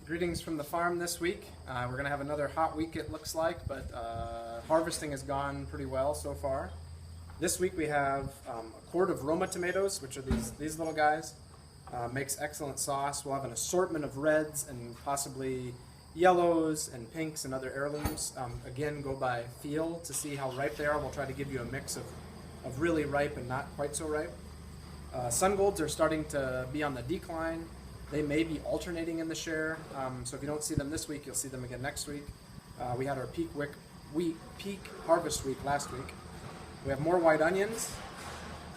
Greetings from the farm this week. We're going to have another hot week it looks like, but harvesting has gone pretty well so far. This week we have a quart of Roma tomatoes, which are these little guys. Makes excellent sauce. We'll have an assortment of reds and possibly yellows and pinks and other heirlooms. Again, go by feel to see how ripe they are. We'll try to give you a mix of really ripe and not quite so ripe. Sun golds are starting to be on the decline. They may be alternating in the share, so if you don't see them this week, you'll see them again next week. We had our peak harvest week last week. We have more white onions,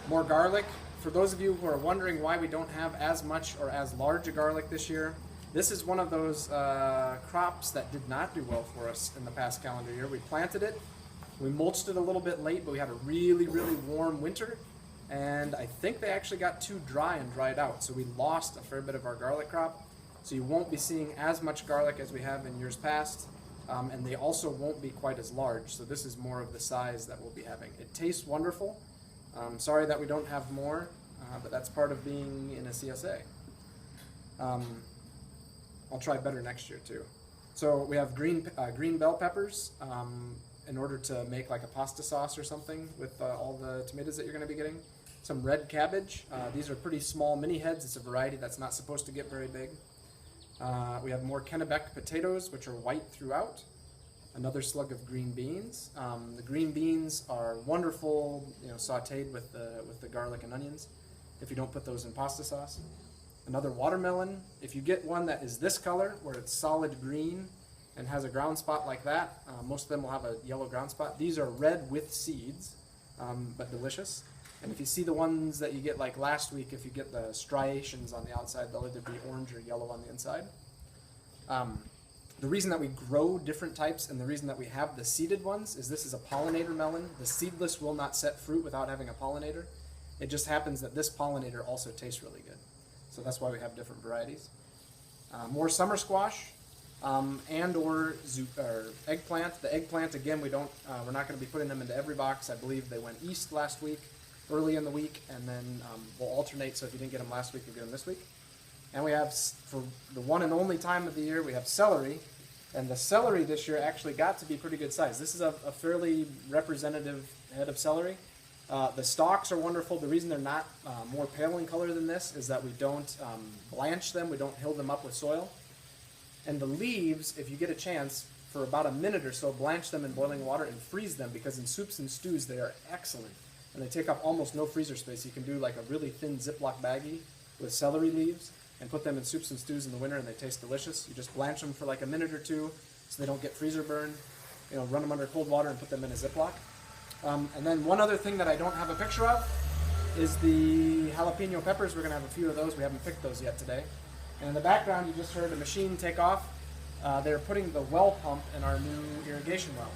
more garlic. For those of you who are wondering why we don't have as much or as large a garlic this year, this is one of those crops that did not do well for us in the past calendar year. We planted it, we mulched it a little bit late, but we had a really, really warm winter. And I think they actually got too dry and dried out, so we lost a fair bit of our garlic crop. So you won't be seeing as much garlic as we have in years past, and they also won't be quite as large, so this is more of the size that we'll be having. It tastes wonderful. Sorry that we don't have more, but that's part of being in a CSA. I'll try better next year too. So we have green bell peppers in order to make like a pasta sauce or something with all the tomatoes that you're going to be getting. Some red cabbage. These are pretty small mini heads. It's a variety that's not supposed to get very big. We have more Kennebec potatoes, which are white throughout. Another slug of green beans. The green beans are wonderful, sautéed with the garlic and onions. If you don't put those in pasta sauce. Another watermelon. If you get one that is this color, where it's solid green and has a ground spot like that, most of them will have a yellow ground spot. These are red with seeds, but delicious. And if you see the ones that you get like last week, if you get the striations on the outside, they'll either be orange or yellow on the inside. The reason that we grow different types and the reason that we have the seeded ones is this is a pollinator melon. The seedless will not set fruit without having a pollinator. It just happens that this pollinator also tastes really good. So that's why we have different varieties. More summer squash and or eggplant. The eggplant, again, we're not going to be putting them into every box. I believe they went east last week, early in the week, and then we'll alternate, so if you didn't get them last week, you'll get them this week. And we have, for the one and only time of the year, we have celery, and the celery this year actually got to be pretty good size. This is a fairly representative head of celery. The stalks are wonderful. The reason they're not more pale in color than this is that we don't blanch them, we don't hill them up with soil. And the leaves, if you get a chance, for about a minute or so, blanch them in boiling water and freeze them, because in soups and stews they are excellent. And they take up almost no freezer space. You can do like a really thin Ziploc baggie with celery leaves and put them in soups and stews in the winter, and they taste delicious. You just blanch them for like a minute or two so they don't get freezer burn. Run them under cold water and put them in a Ziploc. And then one other thing that I don't have a picture of is the jalapeno peppers. We're going to have a few of those. We haven't picked those yet today. And in the background, you just heard a machine take off. They're putting the well pump in our new irrigation well.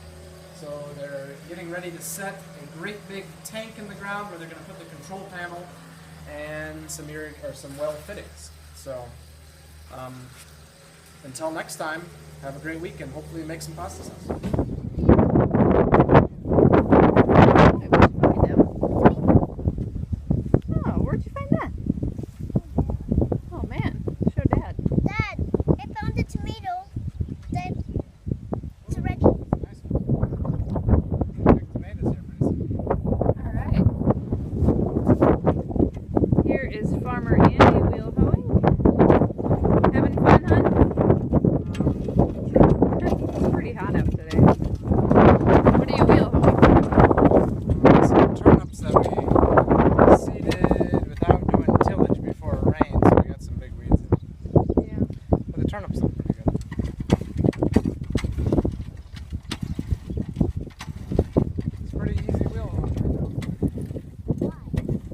So they're getting ready to set a great big tank in the ground where they're going to put the control panel and some well fittings. So until next time, have a great week and hopefully make some pasta sauce. Tomato.